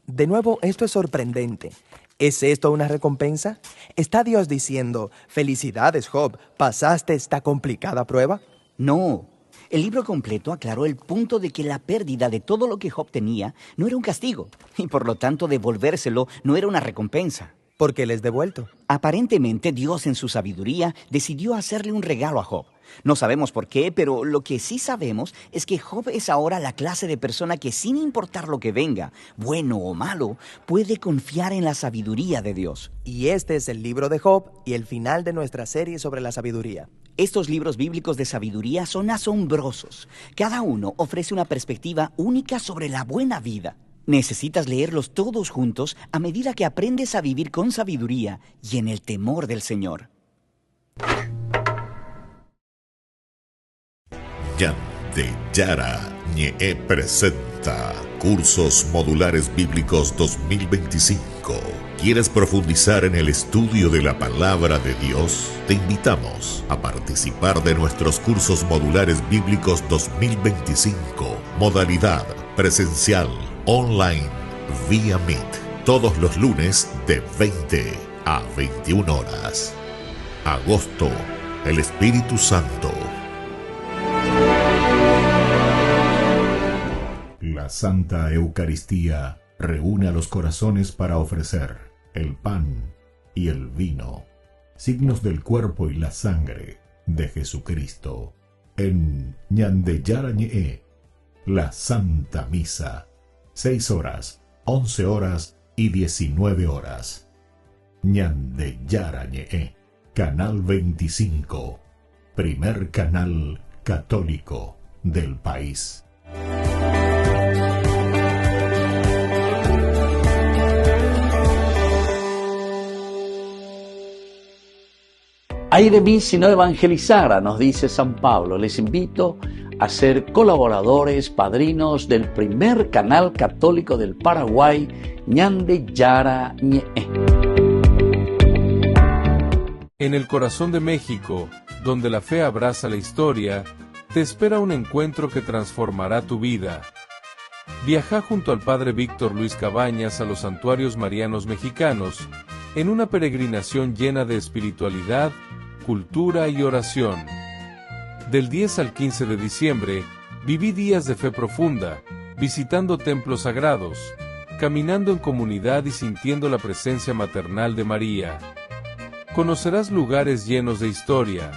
De nuevo, esto es sorprendente. ¿Es esto una recompensa? ¿Está Dios diciendo, felicidades Job, pasaste esta complicada prueba? No. El libro completo aclaró el punto de que la pérdida de todo lo que Job tenía no era un castigo, y por lo tanto devolvérselo no era una recompensa. ¿Por qué le es devuelto? Aparentemente Dios en su sabiduría decidió hacerle un regalo a Job. No sabemos por qué, pero lo que sí sabemos es que Job es ahora la clase de persona que sin importar lo que venga, bueno o malo, puede confiar en la sabiduría de Dios. Y este es el libro de Job y el final de nuestra serie sobre la sabiduría. Estos libros bíblicos de sabiduría son asombrosos. Cada uno ofrece una perspectiva única sobre la buena vida. Necesitas leerlos todos juntos a medida que aprendes a vivir con sabiduría y en el temor del Señor. Ñe presenta Cursos Modulares Bíblicos 2025. ¿Quieres profundizar en el estudio de la Palabra de Dios? Te invitamos a participar de nuestros Cursos Modulares Bíblicos 2025. Modalidad presencial, online, vía Meet. Todos los lunes de 20 a 21 horas. Agosto, el Espíritu Santo. La Santa Eucaristía reúne a los corazones para ofrecer el pan y el vino, signos del cuerpo y la sangre de Jesucristo. En Ñande Yarañe, la Santa Misa, 6 horas, 11 horas y 19 horas. Ñande Yarañe, Canal 25, primer canal católico del país. Ay de mí si no evangelizara, nos dice San Pablo. Les invito a ser colaboradores, padrinos del primer canal católico del Paraguay, Ñande Yara Ñe. En el corazón de México, donde la fe abraza la historia, te espera un encuentro que transformará tu vida. Viaja junto al Padre Víctor Luis Cabañas a los santuarios marianos mexicanos, en una peregrinación llena de espiritualidad, cultura y oración. Del 10 al 15 de diciembre, viví días de fe profunda, visitando templos sagrados, caminando en comunidad y sintiendo la presencia maternal de María. Conocerás lugares llenos de historia,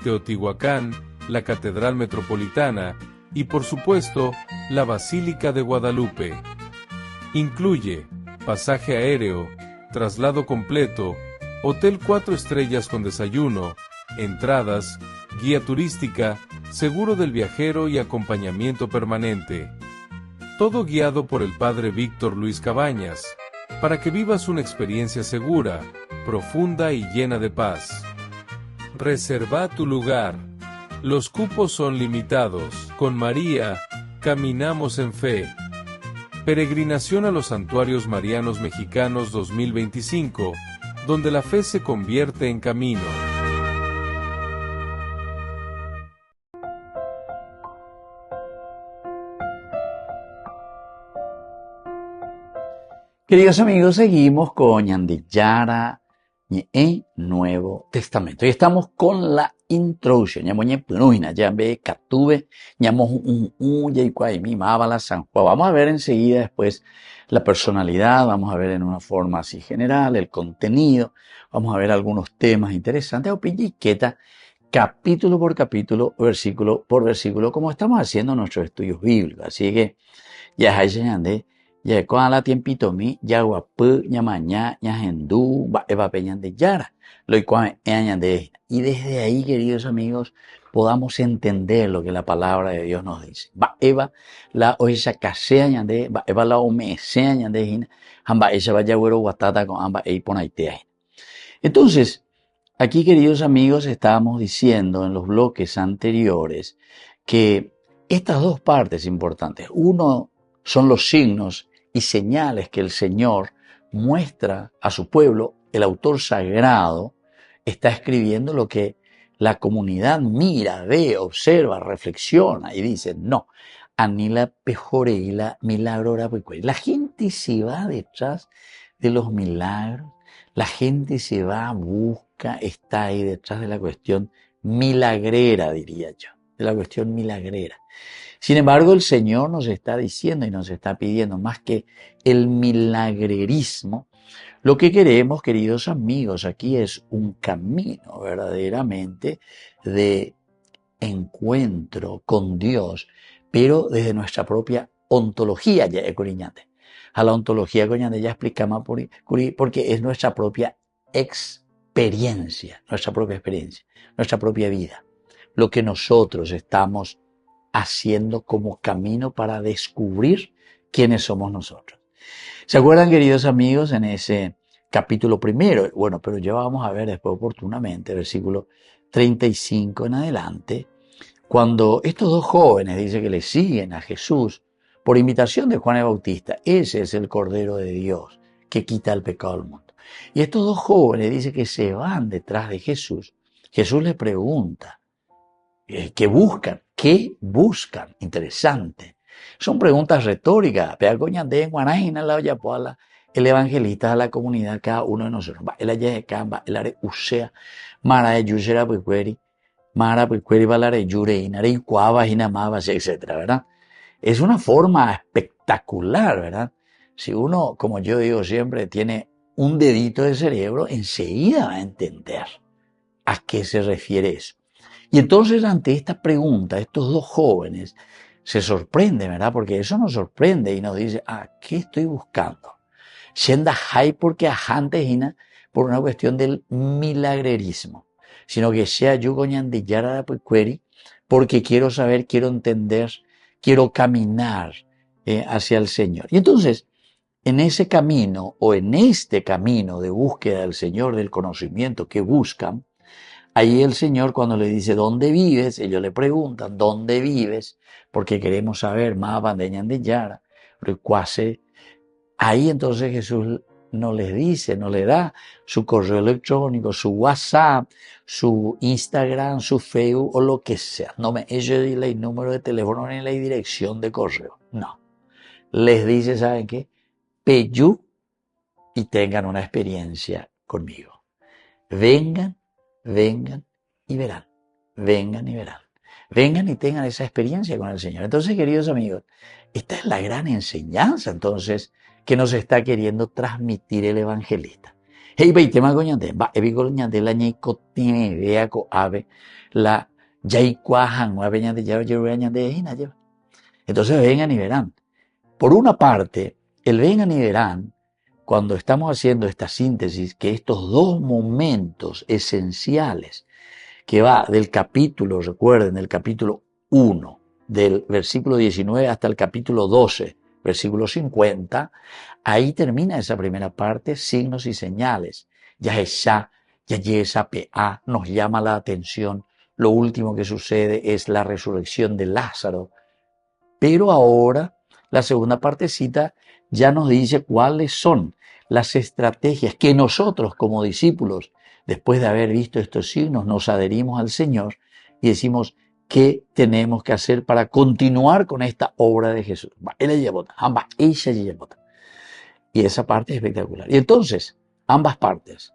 Teotihuacán, la Catedral Metropolitana y, por supuesto, la Basílica de Guadalupe. Incluye pasaje aéreo, traslado completo, hotel 4 estrellas con desayuno, entradas, guía turística, seguro del viajero y acompañamiento permanente. Todo guiado por el Padre Víctor Luis Cabañas, para que vivas una experiencia segura, profunda y llena de paz. Reserva tu lugar. Los cupos son limitados. Con María, caminamos en fe. Peregrinación a los Santuarios Marianos Mexicanos 2025, donde la fe se convierte en camino. Queridos amigos, seguimos con Ñande Yara Ñe Nuevo Testamento. Y estamos con la introducción. Vamos a ver enseguida después la personalidad, vamos a ver en una forma así general el contenido, vamos a ver algunos temas interesantes, o pilliqueta, capítulo por capítulo, versículo por versículo, como estamos haciendo en nuestros estudios bíblicos. Así que ya hay Ñande. Ya con la tiempito mi ya guapu ya maña ya hendú va eva peñan de yara lo de. Y desde ahí, queridos amigos, podamos entender lo que la palabra de Dios nos dice. Va eva la oisha casea ñande va eva la omesea ñande hina hamba ella vaya güero guatata con amba ei ponaitea. Entonces, aquí, queridos amigos, estábamos diciendo en los bloques anteriores que estas dos partes importantes, uno son los signos y señales que el Señor muestra a su pueblo. El autor sagrado está escribiendo lo que la comunidad mira, ve, observa, reflexiona y dice, no, anila pejoreila milagrora. La gente se va detrás de los milagros, la gente se va, busca, está ahí detrás de la cuestión milagrera, diría yo, de la cuestión milagrera. Sin embargo, el Señor nos está diciendo y nos está pidiendo más que el milagrerismo. Lo que queremos, queridos amigos, aquí es un camino verdaderamente de encuentro con Dios, pero desde nuestra propia ontología. A la ontología ya explicamos porque es nuestra propia experiencia, nuestra propia vida, lo que nosotros estamos haciendo como camino para descubrir quiénes somos nosotros. ¿Se acuerdan, queridos amigos, en ese capítulo primero? Bueno, pero ya vamos a ver después oportunamente, versículo 35 en adelante, cuando estos dos jóvenes dicen que le siguen a Jesús por invitación de Juan el Bautista. Ese es el Cordero de Dios que quita el pecado del mundo. Y estos dos jóvenes dicen que se van detrás de Jesús. Jesús les pregunta, ¿qué buscan? ¿Qué buscan? Interesante. Son preguntas retóricas. El evangelista a la comunidad, cada uno de nosotros. Etcétera, ¿verdad? Es una forma espectacular, ¿verdad? Si uno, como yo digo siempre, tiene un dedito de cerebro, enseguida va a entender a qué se refiere eso. Y entonces, ante esta pregunta, estos dos jóvenes se sorprenden, ¿verdad? Porque eso nos sorprende y nos dice, ¿qué estoy buscando? Shenda hay porque ajantes por una cuestión del milagrerismo, sino que sea yo Ñande Yara porque quiero saber, quiero entender, quiero caminar hacia el Señor. Y entonces, en ese camino o en este camino de búsqueda del Señor, del conocimiento que buscan, Ahí el Señor, cuando le dice, ¿dónde vives? Ellos le preguntan, ¿dónde vives? Porque queremos saber más de Ñan de Yara. Ahí entonces Jesús no les dice, no le da su correo electrónico, su WhatsApp, su Instagram, su Facebook o lo que sea. No me ellos dile el número de teléfono ni la dirección de correo. No. Les dice, ¿saben qué? Peyú y tengan una experiencia conmigo. Vengan y verán. Vengan y verán. Vengan y tengan esa experiencia con el Señor. Entonces, queridos amigos, esta es la gran enseñanza, entonces, que nos está queriendo transmitir el evangelista. Entonces vengan y verán. Por una parte, el vengan y verán, cuando estamos haciendo esta síntesis, que estos dos momentos esenciales, que va del capítulo, recuerden, del capítulo 1, del versículo 19 hasta el capítulo 12, versículo 50, ahí termina esa primera parte, signos y señales. Yaheshá, Yayesa, PA, nos llama la atención. Lo último que sucede es la resurrección de Lázaro. Pero ahora, la segunda partecita ya nos dice cuáles son las estrategias que nosotros como discípulos, después de haber visto estos signos, nos adherimos al Señor y decimos, ¿qué tenemos que hacer para continuar con esta obra de Jesús? Y esa parte es espectacular. Y entonces, ambas partes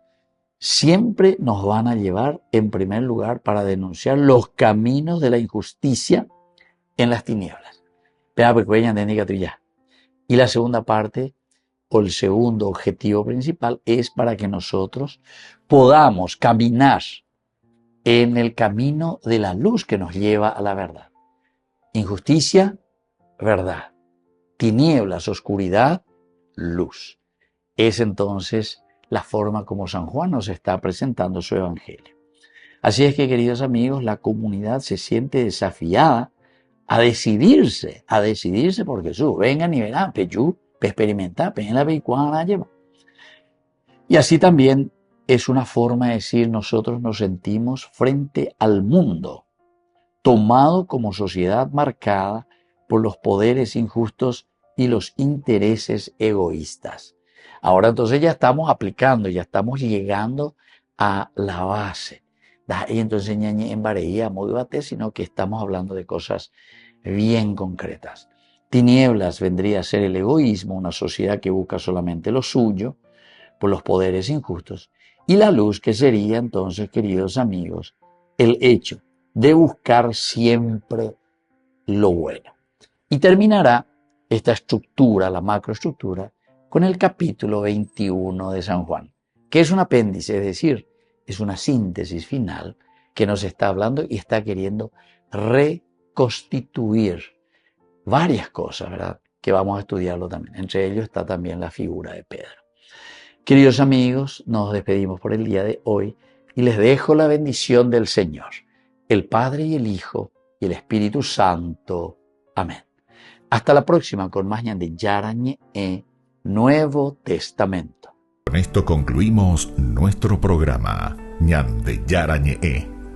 siempre nos van a llevar, en primer lugar, para denunciar los caminos de la injusticia en las tinieblas. Y la segunda parte, o el segundo objetivo principal, es para que nosotros podamos caminar en el camino de la luz que nos lleva a la verdad. Injusticia, verdad. Tinieblas, oscuridad, luz. Es entonces la forma como San Juan nos está presentando su evangelio. Así es que, queridos amigos, la comunidad se siente desafiada a decidirse por Jesús. Vengan y verán, peyú, experimentar, en la vehícula lleva. Y así también es una forma de decir, nosotros nos sentimos frente al mundo, tomado como sociedad marcada por los poderes injustos y los intereses egoístas. Ahora entonces ya estamos aplicando, ya estamos llegando a la base. Y entonces en Bareía, muy bate, sino que estamos hablando de cosas bien concretas. Tinieblas vendría a ser el egoísmo, una sociedad que busca solamente lo suyo, por los poderes injustos. Y la luz, que sería entonces, queridos amigos, el hecho de buscar siempre lo bueno. Y terminará esta estructura, la macroestructura, con el capítulo 21 de San Juan, que es un apéndice, es decir, es una síntesis final que nos está hablando y está queriendo reconstituir varias cosas, ¿verdad? Que vamos a estudiarlo también. Entre ellos está también la figura de Pedro. Queridos amigos, nos despedimos por el día de hoy y les dejo la bendición del Señor, el Padre y el Hijo y el Espíritu Santo. Amén. Hasta la próxima con más Ñan de Yarañe Nuevo Testamento. Con esto concluimos nuestro programa Ñan de Yarañe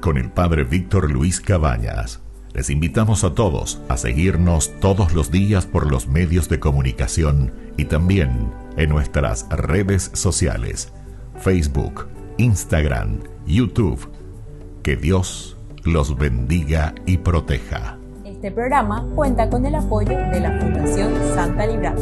con el Padre Víctor Luis Cabañas. Les invitamos a todos a seguirnos todos los días por los medios de comunicación y también en nuestras redes sociales, Facebook, Instagram, YouTube. Que Dios los bendiga y proteja. Este programa cuenta con el apoyo de la Fundación Santa Librada.